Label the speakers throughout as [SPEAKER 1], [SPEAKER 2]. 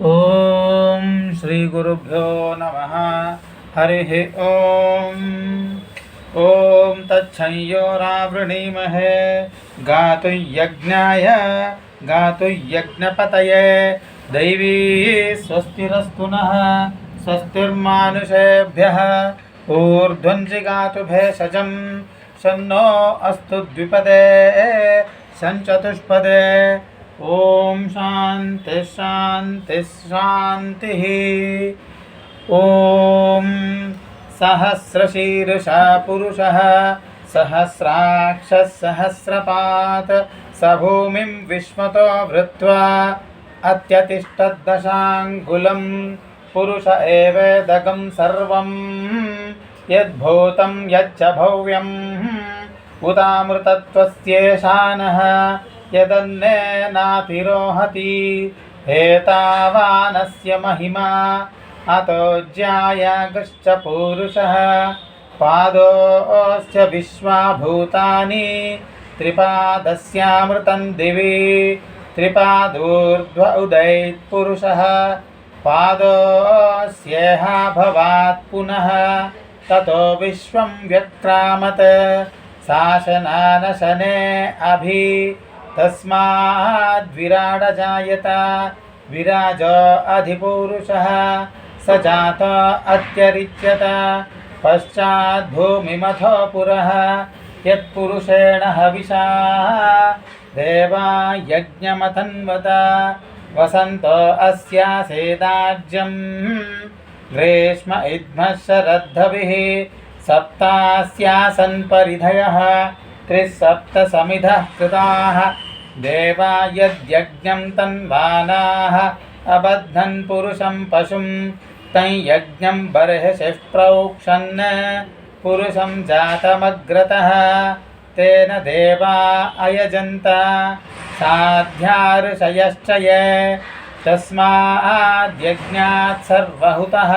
[SPEAKER 1] ఓం శ్రీ గురుభ్యో నమః. హరి ఓం. ఓం తచ్చంయోరావృణీమహే గాతుం యజ్ఞాయ గాతుం యజ్ఞపతయే దైవీ స్వస్తిరస్తు నః స్వస్తిర్మానుషేభ్యః ఊర్ధ్వం జిగాతు భేషజం శన్నో అస్తు ద్విపదే సంచతుష్పదే. ఓం శాంతి శాంతి శాంతి. ఓం సహస్రశీర్ష పురుషः సహస్రాక్ష సహస్రపాత్ స భూమిం విశ్వతో వృత్వా అత్యతిష్టద్దశాంగుళం పురుష ఏవేదగం సర్వం యద్భూతం యచ్చ భవ్యం ఉదామృతత్వస్యేషానః యదన్నేనాతిరోహతి ఏతావానస్య మహిమా అతో జ్యాయాగశ్చ పూరుషः పాదోస్య విశ్వాభూతాని త్రిపాదస్యామృతం దివి త్రిపాదూర్ధ్వ ఉదయత్ పురుషः పాదోస్యేహ భవాత్ పునః తతో విశ్వం వ్యక్రామత్ శాసనానశనే అభి తస్మాద్ జాయత విరాజో అధిపురుషः స జాత అత్యరిచ్యత పశ్చాద్ భూమిమథో పురః యత్పురుషేణ హవిషా దేవా యజ్ఞమతన్వత వసంతో అస్యాసేదాజ్యం గ్రీష్మ ఇద్మః శరద్ధవిః సప్తాస్యాసన్ పరిధయః త్రిసప్త సమిధః కృతాః దేవా యజ్ఞం తన్వానాః అబధ్నన్ పురుషం పశుం తం యజ్ఞం బర్హిషిః ప్రోక్షన్ పురుషం జాతమగ్రతః తేన దేవా అయజంత సాధ్యార్షయశ్చ యే తస్మాద్యజ్ఞాత్ సర్వహుతః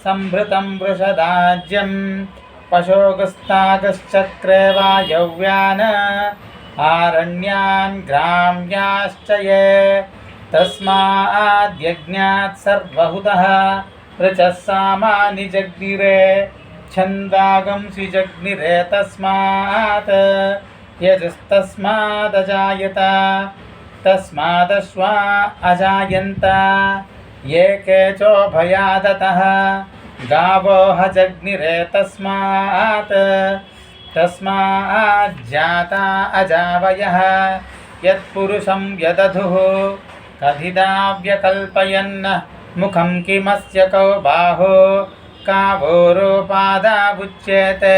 [SPEAKER 1] సంభృతం వృషదాజ్యం పశోగస్తాగశ్చక్రే వాయవ్యాన్ ఆరణ్యాన్ గ్రామ్యాశ్చ యే తస్మాద్యజ్ఞాత్ సర్వహుతః ఋచः సామాని జగ్నిరే ఛందాగంసి జగ్నిరే తస్మాత్ యజస్తస్మాదజాయత తస్మాదశ్వా అజాయంత ఏ కేచోభయాదతః గావో హజగ్నిరే తస్మాత్ తస్మాజ్జాతా అజావయః యత్పురుషం యదధుః కథిదావ్యకల్పయన్ ముఖం కిమస్య కౌ బాహో కావోరోపాదావుచ్యేతే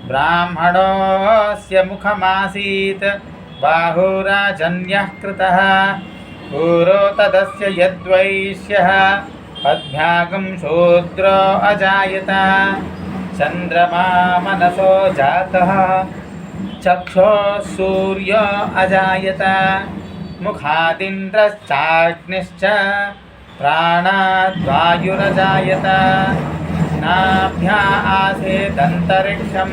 [SPEAKER 1] బ్రాహ్మణోస్య ముఖమాసీత్ బాహురాజన్యః కృతః పూరో తదస్య యద్వైశ్యః పద్భ్యాగం శూద్రో అజాయత చంద్రమా మనసో జాతః చక్షో సూర్యో అజాయత ముఖాదింద్రశ్చాగ్నిశ్చ ప్రాణాద్వాయురజాయత నాభ్యా ఆసేదంతరిక్షం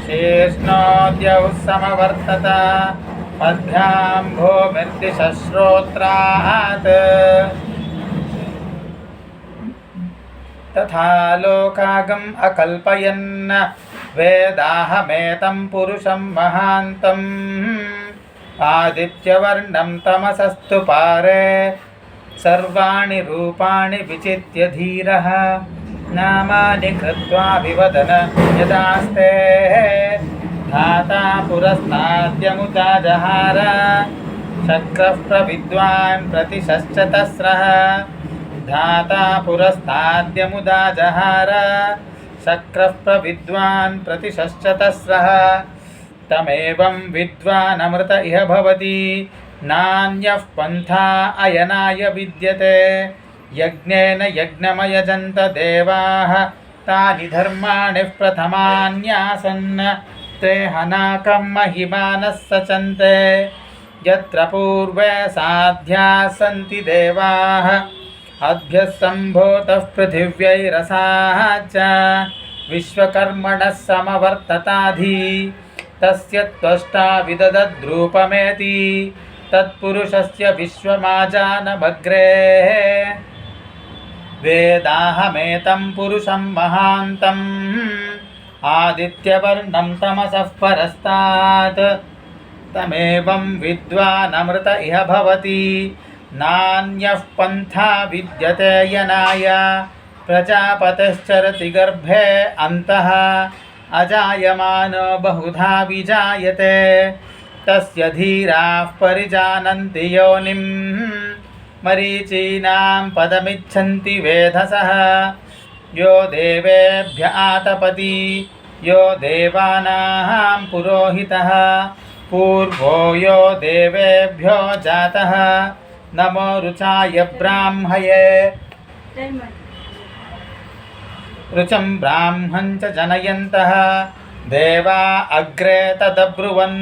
[SPEAKER 1] శీర్ష్ణోద్యౌ సమవర్తత పద్భ్యాం భూమిర్దిశశ్రోత్రాత్ తథా లోకాగం అకల్పయన్ వేదాహమేతం పురుషం మహాంతం ఆదిత్యవర్ణం తమసస్తు పారే సర్వాణి రూపాణి విచిత్య ధీరః నామాని కృత్వా వివదన యదాస్తే ధాతా పురస్తాద్యముతా జహార చక్రః ప్రవిద్వాన్ ప్రతిశశ్చతస్రః ధాతా పురస్తాద్యముదా జహార చక్రః ప్రవిద్వాన్ ప్రతిశశ్చతస్రః తమేవం విద్వానమృత ఇహ భవతి నాన్యః పంథా అయనాయ విద్యతే యజ్ఞేన యజ్ఞమయజంత దేవాః తాని ధర్మాణి ప్రథమాన్యాసన్ తే హనాకం మహిమానः సచంతే యత్ర పూర్వే సాధ్యాः సంతి దేవాః అభ్యः సంభూతః పృథివ్యైరసాः చ విశ్వకర్మణः సమవర్తతాధి తస్య త్వష్టా విదదద్రూపమేతి तत्पुरुषस्य विश्वमाजानमग्रे वेदाहमेतं पुरुषं महान्तम् आदित्यवर्णं तमसः परस्तात् तमेवं विद्वानमृत इह भवति नान्यः पन्था विद्यते यनाय प्रजापतिश्चरति गर्भे अन्तः अजायमानो बहुधा विजायते तस्य धीराः परिजानन्ति योनिं मरीचीनां पदमिच्छन्ति वेधसः यो देवेभ्य आतपति यो देवानां पुरोहितः पूर्वो यो देवेभ्यो जातः नमो रुचाय ब्राह्मये रुचं ब्राह्मं च जनयन्तः देवा अग्रे तदब्रुवन्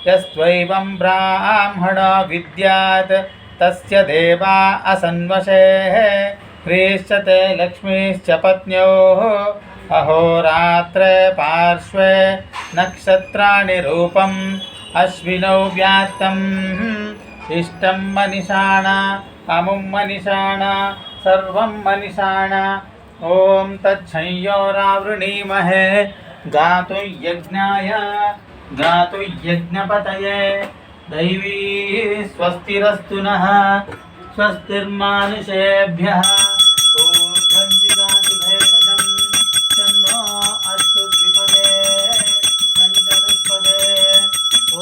[SPEAKER 1] यस्त्वैवं ब्राह्मणो विद्यात् तस्य देवा असन्वशेः ह्रीश्च ते लक्ष्मीश्च पत्न्योः अहोरात्रे पार्श्वे नक्षत्राणि रूपम् अश्विनौ व्यात्तम् इष्टं मनिषाण अमुं मनिषाण सर्वं मनिषाण ॐ तच्छंयोरावृणीमहे गातुं यज्ञाय गातुं यज्ञपतये दैवी स्वस्तिरस्तु नः स्वस्तिर्मानुषेभ्यः ऊर्ध्वं जिगातु भेषजं तन्नो अस्तु द्विपदे पञ्चविंशदे ॐ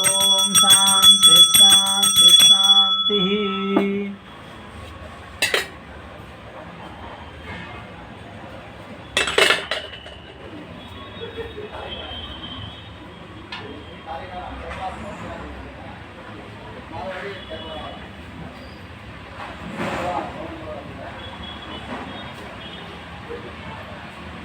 [SPEAKER 1] शान्ति शान्ति शान्तिः।